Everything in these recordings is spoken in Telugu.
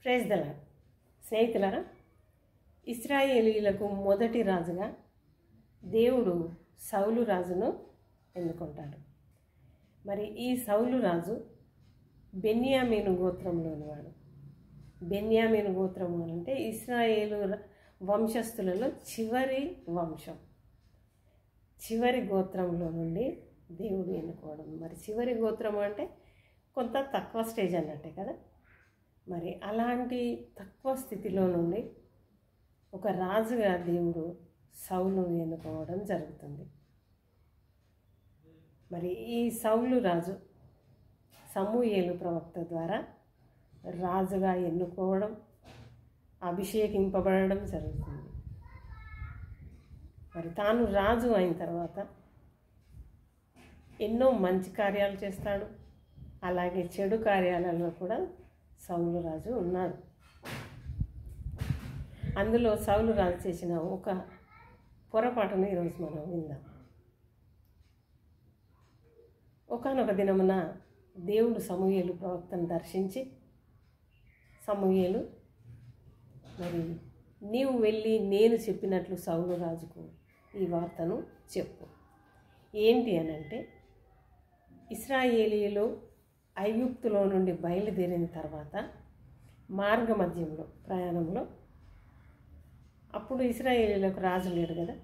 Praise the lord. స్నేహితులారా, ఇశ్రాయేలీయులకు మొదటి రాజుగా దేవుడు సౌలు రాజును ఎన్నుకుంటాడు. మరి ఈ సౌలు రాజు బెన్యామీను గోత్రంలోని వాడు. బెన్యామీను గోత్రము అంటే ఇశ్రాయేలు వంశస్థులలో చివరి వంశం, చివరి గోత్రంలో నుండి దేవుడు ఎన్నుకోవడం. మరి చివరి గోత్రం అంటే కొంత తక్కువ స్టేజ్ అన్నట్టే కదా. మరి అలాంటి తక్కువ స్థితిలో నుండి ఒక రాజుగా దేవుడు సౌలును ఎన్నుకోవడం జరుగుతుంది. మరి ఈ సౌలు రాజు సమూయేలు ప్రవక్త ద్వారా రాజుగా ఎన్నుకోవడం, అభిషేకింపబడడం జరుగుతుంది. మరి తాను రాజు అయిన తర్వాత ఎన్నో మంచి కార్యాలు చేస్తాడు, అలాగే చెడు కార్యాలలో కూడా సౌలు రాజు ఉన్నాడు. అందులో సౌలు రాజు చేసిన ఒక పొరపాటును ఈరోజు మనం విందాం. ఒకానొక దినమున దేవుడు సమూయేలు ప్రవక్తను దర్శించి, సమూయేలు, మరి నీవు వెళ్ళి నేను చెప్పినట్లు సౌలు రాజుకు ఈ వార్తను చెప్పు. ఏంటి అనంటే, ఇశ్రాయేలీయులు ఐగుప్తులో నుండి బయలుదేరిన తర్వాత మార్గ మధ్యంలో ప్రయాణంలో, అప్పుడు ఇశ్రాయేలీయులకు రాజు లేడు కదా.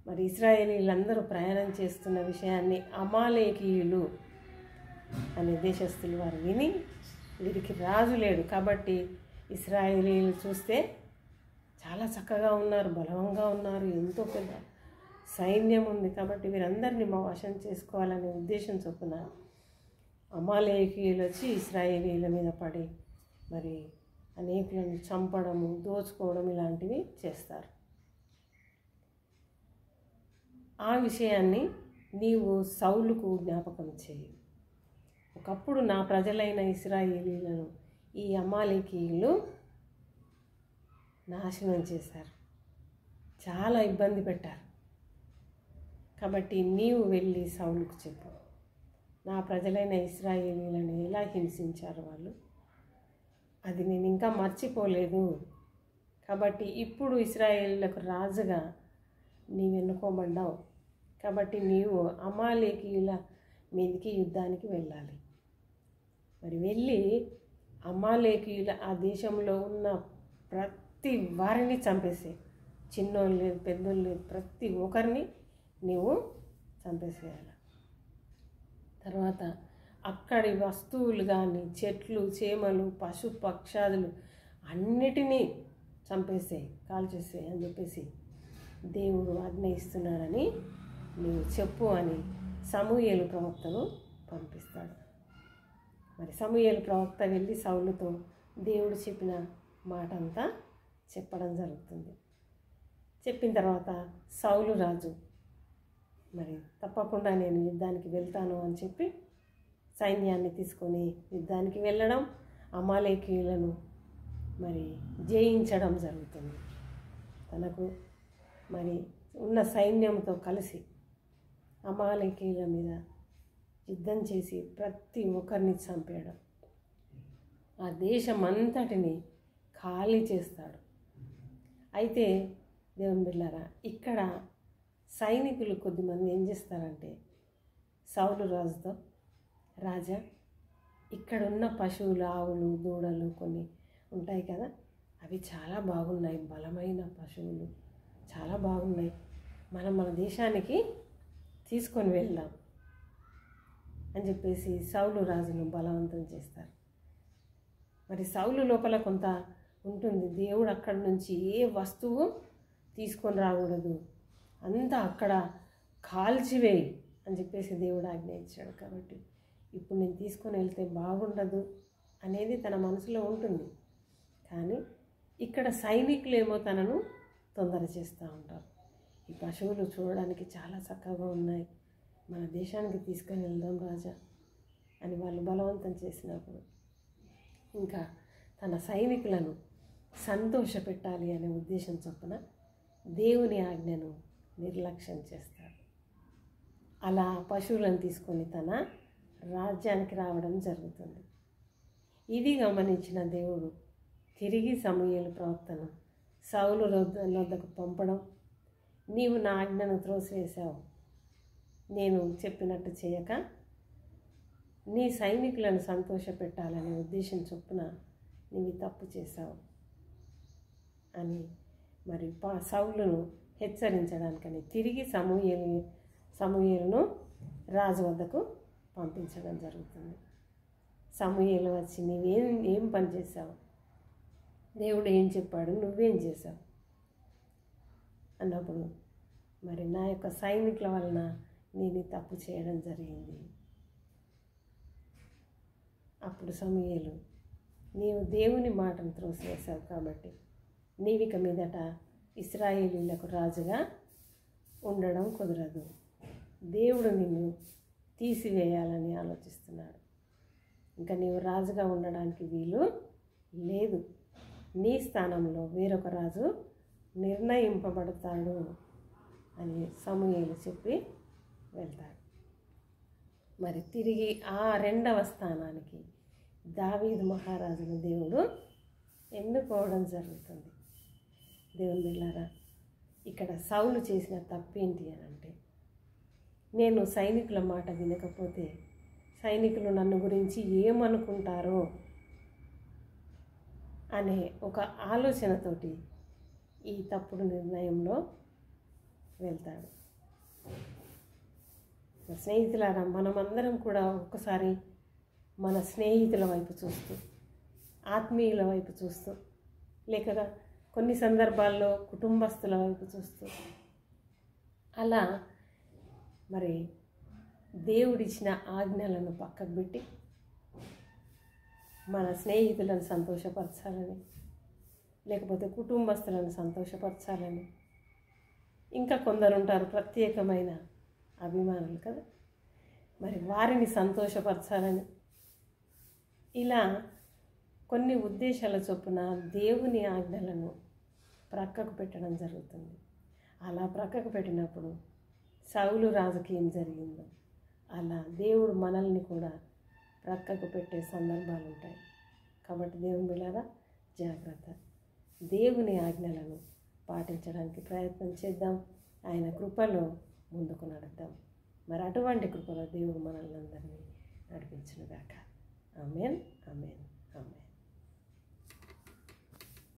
మరి ఇశ్రాయేలీయులందరూ ప్రయాణం చేస్తున్న విషయాన్ని అమాలేకీయులు అనే దేశస్తులు వారు విని, వీరికి రాజు లేడు కాబట్టి ఇశ్రాయేలీయులు చూస్తే చాలా చక్కగా ఉన్నారు, బలంగా ఉన్నారు, ఎంతో పెద్ద సైన్యం ఉంది కాబట్టి వీరందరినీ మా వశం చేసుకోవాలనే ఉద్దేశం చొప్పున అమాలేకీయులు వచ్చి ఇశ్రాయేలీయుల మీద పడి మరి అనేకులను చంపడము, దోచుకోవడం ఇలాంటివి చేస్తారు. ఆ విషయాన్ని నీవు సౌలుకు జ్ఞాపకం చేయి. ఒకప్పుడు నా ప్రజలైన ఇశ్రాయేలీయులను ఈ అమాలేకీయులు నాశనం చేశారు, చాలా ఇబ్బంది పెట్టారు. కాబట్టి నీవు వెళ్ళి సౌలుకు చెప్పు, నా ప్రజలైన ఇశ్రాయేలీయులను ఎలా హింసించారు వాళ్ళు, అది నేను ఇంకా మర్చిపోలేదు. కాబట్టి ఇప్పుడు ఇశ్రాయేలీయులకు రాజుగా నీవు ఎన్నుకోబడ్డావు కాబట్టి నీవు అమాలేకీయుల మీదకి యుద్ధానికి వెళ్ళాలి. మరి వెళ్ళి అమాలేకీయుల ఆ దేశంలో ఉన్న ప్రతి వారిని చంపేసే, చిన్నోళ్ళు లేదు పెద్దోళ్ళు లేదు, ప్రతి ఒక్కరిని నీవు చంపేసేయాలి. తర్వాత అక్కడి వస్తువులు కానీ, చెట్లు, చేమలు, పశు పక్షాదులు అన్నిటినీ చంపేసేయి, కాల్చేసేయి అని చెప్పేసి దేవుడు ఆజ్ఞ ఇస్తున్నాడని నీవు చెప్పు అని సమూయేలు ప్రవక్తను పంపిస్తాడు. మరి సమూయేలు ప్రవక్త వెళ్ళి సౌలుతో దేవుడు చెప్పిన మాట అంతా చెప్పడం జరుగుతుంది. చెప్పిన తర్వాత సౌలు రాజు మరి తప్పకుండా నేను యుద్ధానికి వెళ్తాను అని చెప్పి సైన్యాన్ని తీసుకొని యుద్ధానికి వెళ్ళడం, అమాలేకీయులను మరి జయించడం జరుగుతుంది. తనకు మరి ఉన్న సైన్యంతో కలిసి అమాలేకీయుల మీద యుద్ధం చేసి ప్రతి ఒక్కరిని చంపేయడం, ఆ దేశమంతటిని ఖాళీ చేస్తాడు. అయితే దేవుని బిడ్డలారా, ఇక్కడ సైనికులు కొద్దిమంది ఏం చేస్తారంటే సౌలు రాజుతో, రాజా ఇక్కడున్న పశువులు, ఆవులు, దూడలు కొన్ని ఉంటాయి కదా, అవి చాలా బాగున్నాయి, బలమైన పశువులు చాలా బాగున్నాయి, మనం మన దేశానికి తీసుకొని వెళ్దాం అని చెప్పేసి సౌలు రాజును బలవంతం చేస్తారు. మరి సౌలు లోపల కొంత ఉంటుంది, దేవుడు అక్కడి నుంచి ఏ వస్తువు తీసుకొని రాకూడదు, అంతా అక్కడ కాల్చివేయి అని చెప్పేసి దేవుడు ఆజ్ఞ ఇచ్చాడు. కాబట్టి ఇప్పుడు నేను తీసుకొని వెళ్తే బాగుండదు అనేది తన మనసులో ఉంటుంది. కానీ ఇక్కడ సైనికులేమో తనను తొందర చేస్తూ ఉంటారు. ఈ పశువులు చూడడానికి చాలా చక్కగా ఉన్నాయి, మన దేశానికి తీసుకొని వెళ్దాం రాజా అని వాళ్ళు బలవంతం చేసినప్పుడు ఇంకా తన సైనికులను సంతోషపెట్టాలి అనే ఉద్దేశం చొప్పున దేవుని ఆజ్ఞను నిర్లక్ష్యం చేస్తాడు. అలా పశువులను తీసుకొని తన రాజ్యానికి రావడం జరుగుతుంది. ఇది గమనించిన దేవుడు తిరిగి సమూయేలు ప్రవక్తను సౌలు వద్దకు పంపడం, నీవు నా ఆజ్ఞను త్రోసివేశావు, నేను చెప్పినట్టు చేయక నీ సైనికులను సంతోషపెట్టాలనే ఉద్దేశం చొప్పున నీవు తప్పు చేశావు అని మరి సౌలును హెచ్చరించడానికని తిరిగి సమూయేలును రాజు వద్దకు పంపించడం జరుగుతుంది. సమూయేలు వచ్చి ఏం పని చేశావు, దేవుడు ఏం చెప్పాడు, నువ్వేం చేశావు అన్నప్పుడు మరి నా యొక్క సైనికుల వలన నేను తప్పు చేయడం జరిగింది. అప్పుడు సమూయేలు, నీవు దేవుని మాటను త్రోసివేశావు కాబట్టి నీవిక మీదట ఇశ్రాయేలీయులకు రాజుగా ఉండడం కుదరదు. దేవుడు నిన్ను తీసివేయాలని ఆలోచిస్తున్నాడు. ఇంకా నీవు రాజుగా ఉండడానికి వీలు లేదు. నీ స్థానంలో వేరొక రాజు నిర్ణయింపబడతాడు అని సమూయేలు చెప్పి వెళ్తాడు. మరి తిరిగి ఆ రెండవ స్థానానికి దావీదు మహారాజును దేవుడు ఎన్నుకోవడం జరుగుతుంది. దేవుని బిడ్డలారా, ఇక్కడ సౌలు చేసిన తప్పేంటి అని అంటే, నేను సైనికుల మాట వినకపోతే సైనికులు నన్ను గురించి ఏమనుకుంటారో అనే ఒక ఆలోచనతోటి ఈ తప్పుడు నిర్ణయంలో వెళ్తాడు. స్నేహితులారా, మనమందరం కూడా ఒక్కసారి మన స్నేహితుల వైపు చూస్తూ, ఆత్మీయుల వైపు చూస్తూ, లేక కొన్ని సందర్భాల్లో కుటుంబస్తుల వైపు చూస్తూ, అలా మరి దేవుడిచ్చిన ఆజ్ఞలను పక్కకు పెట్టి మన స్నేహితులను సంతోషపరచాలని, లేకపోతే కుటుంబస్తులను సంతోషపరచాలని, ఇంకా కొందరు ఉంటారు ప్రత్యేకమైన అభిమానులు కదా, మరి వారిని సంతోషపరచాలని, ఇలా కొన్ని ఉద్దేశాల చొప్పున దేవుని ఆజ్ఞలను ప్రక్కకు పెట్టడం జరుగుతుంది. అలా ప్రక్కకు పెట్టినప్పుడు సౌలు రాజుకి ఏం జరిగిందో అలా దేవుడు మనల్ని కూడా ప్రక్కకు పెట్టే సందర్భాలు ఉంటాయి. కాబట్టి దేవుని బిడ్డలారా, జాగ్రత్త. దేవుని ఆజ్ఞలను పాటించడానికి ప్రయత్నం చేద్దాం. ఆయన కృపలో ముందుకు నడుద్దాం. మరి అటువంటి కృపలో దేవుడు మనల్ని అందరినీ నడిపించునుగాక. ఆమేన్, ఆమేన్, ఆమేన్.